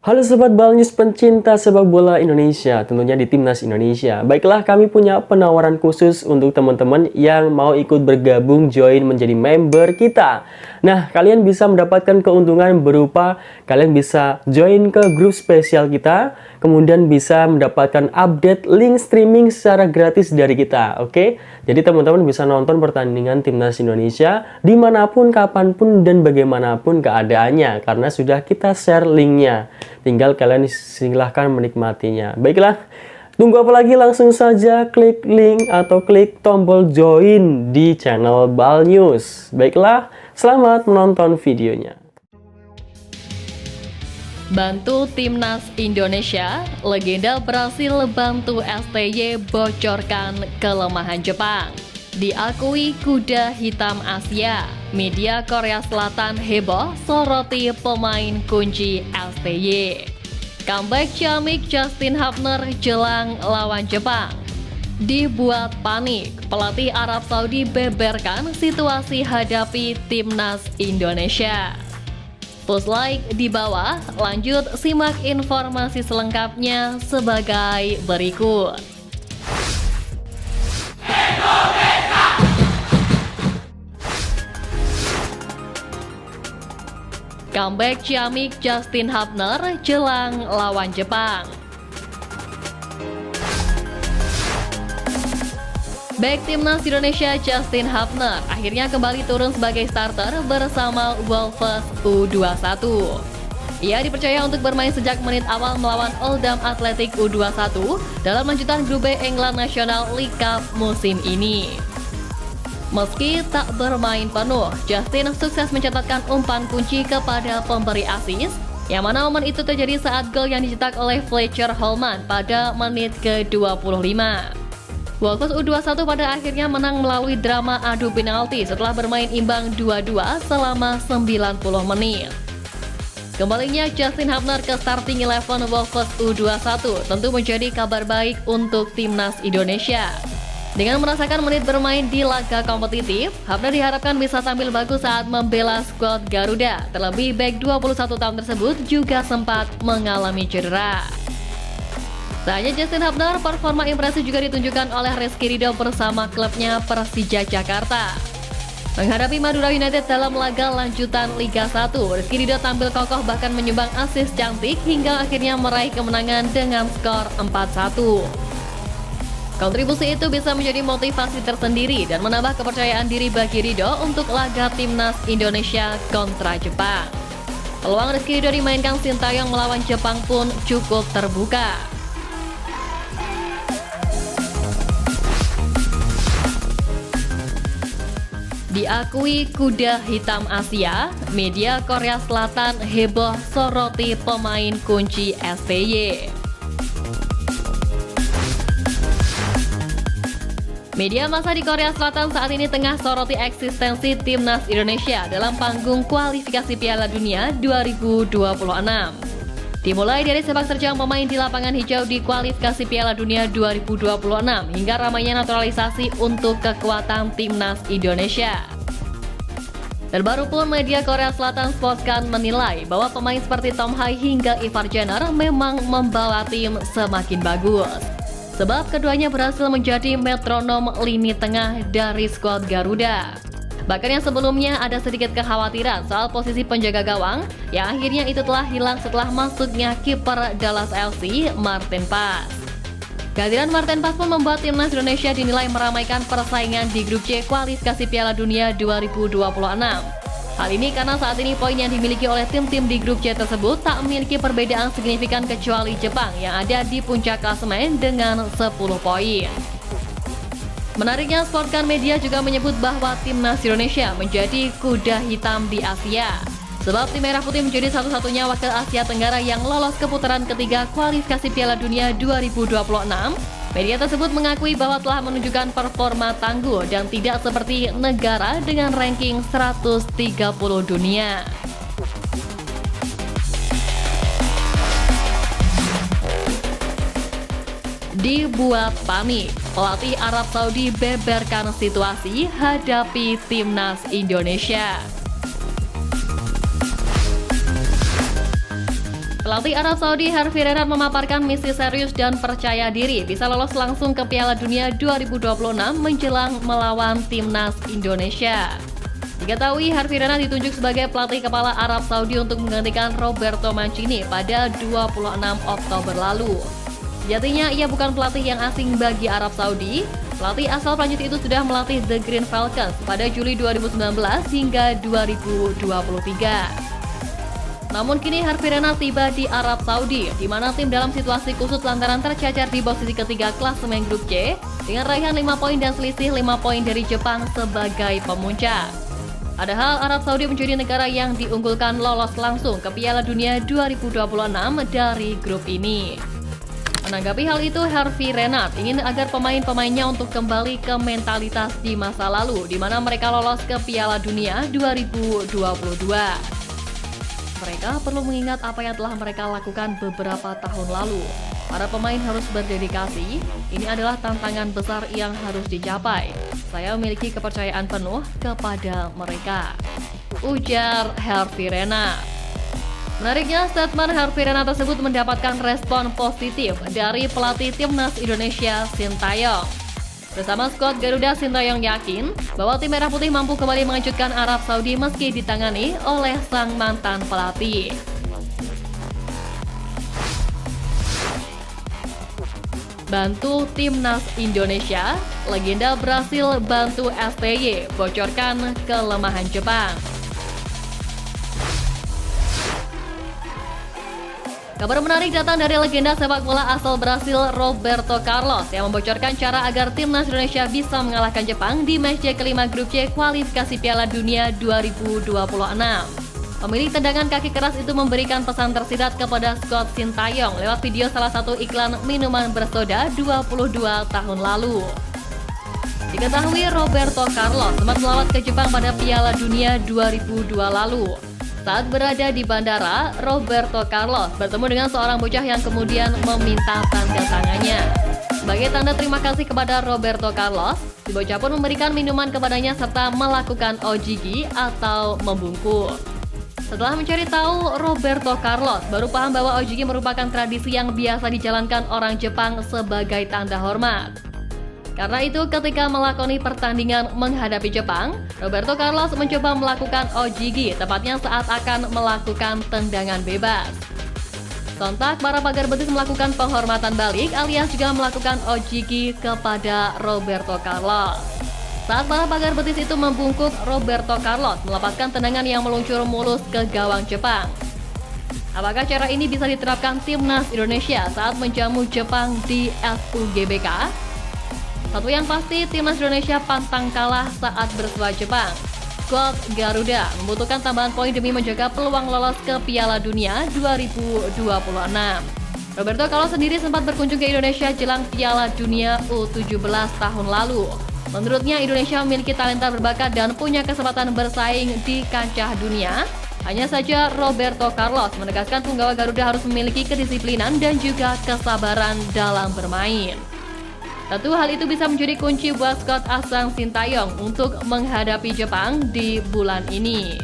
Halo Sobat Balnews pencinta sepak bola Indonesia, tentunya di Timnas Indonesia. Baiklah, kami punya penawaran khusus untuk teman-teman yang mau ikut bergabung join menjadi member kita. Nah, kalian bisa mendapatkan keuntungan berupa kalian bisa join ke grup spesial kita, kemudian bisa mendapatkan update link streaming secara gratis dari kita, oke? Jadi teman-teman bisa nonton pertandingan Timnas Indonesia dimanapun, kapanpun, dan bagaimanapun keadaannya, karena sudah kita share linknya. Tinggal kalian silahkan menikmatinya. Baiklah, tunggu apa lagi? Langsung saja klik link atau klik tombol join di channel Balnews. Baiklah, selamat menonton videonya. Bantu Timnas Indonesia, legenda berhasil bantu STY bocorkan kelemahan Jepang. Diakui kuda hitam Asia, media Korea Selatan heboh soroti pemain kunci STY. Comeback ciamik Justin Hubner jelang lawan Jepang. Dibuat panik, pelatih Arab Saudi beberkan situasi hadapi Timnas Indonesia. Post like di bawah, lanjut simak informasi selengkapnya sebagai berikut. Comeback ciamik Justin Hubner jelang lawan Jepang. Back Timnas Indonesia Justin Hubner akhirnya kembali turun sebagai starter bersama Wolves U21. Ia dipercaya untuk bermain sejak menit awal melawan Oldham Athletic U21 dalam lanjutan Grup B England National League Cup musim ini. Meski tak bermain penuh, Justin sukses mencatatkan umpan kunci kepada pemberi assist, yang mana momen itu terjadi saat gol yang dicetak oleh Fletcher Holman pada menit ke-25. Wolves U21 pada akhirnya menang melalui drama adu penalti setelah bermain imbang 2-2 selama 90 menit. Kembalinya Justin Hubner ke starting 11 Wolves U21 tentu menjadi kabar baik untuk Timnas Indonesia. Dengan merasakan menit bermain di laga kompetitif, Hubner diharapkan bisa tampil bagus saat membela skuad Garuda. Terlebih back 21 tahun tersebut juga sempat mengalami cedera. Tak hanya Justin Hubner, performa impresif juga ditunjukkan oleh Rizky Ridho bersama klubnya Persija Jakarta. Menghadapi Madura United dalam laga lanjutan Liga 1, Rizky Ridho tampil kokoh bahkan menyumbang assist cantik hingga akhirnya meraih kemenangan dengan skor 4-1. Kontribusi itu bisa menjadi motivasi tersendiri dan menambah kepercayaan diri bagi Ridho untuk laga Timnas Indonesia kontra Jepang. Peluang Rizky Ridho dimainkan Sintayong melawan Jepang pun cukup terbuka. Diakui kuda hitam Asia, media Korea Selatan heboh soroti pemain kunci STY. Media massa di Korea Selatan saat ini tengah soroti eksistensi Timnas Indonesia dalam panggung kualifikasi Piala Dunia 2026. Dimulai dari sepak terjang pemain di lapangan hijau di kualifikasi Piala Dunia 2026 hingga ramainya naturalisasi untuk kekuatan Timnas Indonesia. Terbaru pun media Korea Selatan Sportscan menilai bahwa pemain seperti Tom Hai hingga Ivar Jenner memang membawa tim semakin bagus. Sebab keduanya berhasil menjadi metronom lini tengah dari skuad Garuda. Bahkan yang sebelumnya ada sedikit kekhawatiran soal posisi penjaga gawang, yang akhirnya itu telah hilang setelah masuknya kiper Dallas FC, Martin Paes. Kehadiran Martin Paes pun membuat Timnas Indonesia dinilai meramaikan persaingan di grup C kualifikasi Piala Dunia 2026. Hal ini karena saat ini poin yang dimiliki oleh tim-tim di grup C tersebut tak memiliki perbedaan signifikan kecuali Jepang yang ada di puncak klasemen dengan 10 poin. Menariknya, Sportscan Media juga menyebut bahwa Timnas Indonesia menjadi kuda hitam di Asia. Sebab tim Merah Putih menjadi satu-satunya wakil Asia Tenggara yang lolos ke putaran ketiga kualifikasi Piala Dunia 2026. Media tersebut mengakui bahwa telah menunjukkan performa tangguh dan tidak seperti negara dengan ranking 130 dunia. Dibuat panik, pelatih Arab Saudi beberkan situasi hadapi Timnas Indonesia. Pelatih Arab Saudi Hervé Renard memaparkan misi serius dan percaya diri bisa lolos langsung ke Piala Dunia 2026 menjelang melawan timnas Indonesia. Diketahui Hervé Renard ditunjuk sebagai pelatih kepala Arab Saudi untuk menggantikan Roberto Mancini pada 26 Oktober lalu. Sejatinya ia bukan pelatih yang asing bagi Arab Saudi. Pelatih asal Prancis itu sudah melatih The Green Falcons pada Juli 2019 hingga 2023. Namun kini Hervé Renard tiba di Arab Saudi, di mana tim dalam situasi kusut lantaran tercacar di posisi ketiga klasemen grup C dengan raihan 5 poin dan selisih 5 poin dari Jepang sebagai pemuncak. Padahal Arab Saudi menjadi negara yang diunggulkan lolos langsung ke Piala Dunia 2026 dari grup ini. Menanggapi hal itu, Hervé Renard ingin agar pemain-pemainnya untuk kembali ke mentalitas di masa lalu, di mana mereka lolos ke Piala Dunia 2022. Mereka perlu mengingat apa yang telah mereka lakukan beberapa tahun lalu. Para pemain harus berdedikasi, ini adalah tantangan besar yang harus dicapai. Saya memiliki kepercayaan penuh kepada mereka, ujar Hervé Renard. Menariknya, statement Hervé Renard tersebut mendapatkan respon positif dari pelatih timnas Indonesia Sintayong. Bersama skuad Garuda, Sintayong yakin bahwa tim Merah Putih mampu kembali mengejutkan Arab Saudi meski ditangani oleh sang mantan pelatih. Bantu timnas Indonesia, legenda Brasil bantu STY bocorkan kelemahan Jepang. Kabar menarik datang dari legenda sepak bola asal Brasil Roberto Carlos yang membocorkan cara agar timnas Indonesia bisa mengalahkan Jepang di match kelima grup C kualifikasi Piala Dunia 2026. Pemilik tendangan kaki keras itu memberikan pesan tersirat kepada skuad Sintayong lewat video salah satu iklan minuman bersoda 22 tahun lalu. Diketahui Roberto Carlos sempat melawat ke Jepang pada Piala Dunia 2002 lalu. Saat berada di bandara, Roberto Carlos bertemu dengan seorang bocah yang kemudian meminta tanda tangannya. Sebagai tanda terima kasih kepada Roberto Carlos, si bocah pun memberikan minuman kepadanya serta melakukan ojigi atau membungkuk. Setelah mencari tahu, Roberto Carlos baru paham bahwa ojigi merupakan tradisi yang biasa dijalankan orang Jepang sebagai tanda hormat. Karena itu, ketika melakoni pertandingan menghadapi Jepang, Roberto Carlos mencoba melakukan ojigi, tepatnya saat akan melakukan tendangan bebas. Sontak, para pagar betis melakukan penghormatan balik alias juga melakukan ojigi kepada Roberto Carlos. Saat para pagar betis itu membungkuk, Roberto Carlos melepaskan tendangan yang meluncur mulus ke gawang Jepang. Apakah cara ini bisa diterapkan timnas Indonesia saat menjamu Jepang di SUGBK? Satu yang pasti, timnas Indonesia pantang kalah saat bersua Jepang. Skuad Garuda membutuhkan tambahan poin demi menjaga peluang lolos ke Piala Dunia 2026. Roberto Carlos sendiri sempat berkunjung ke Indonesia jelang Piala Dunia U17 tahun lalu. Menurutnya, Indonesia memiliki talenta berbakat dan punya kesempatan bersaing di kancah dunia. Hanya saja Roberto Carlos menegaskan punggawa Garuda harus memiliki kedisiplinan dan juga kesabaran dalam bermain. Tentu hal itu bisa menjadi kunci buat skuad asal Sintayong untuk menghadapi Jepang di bulan ini.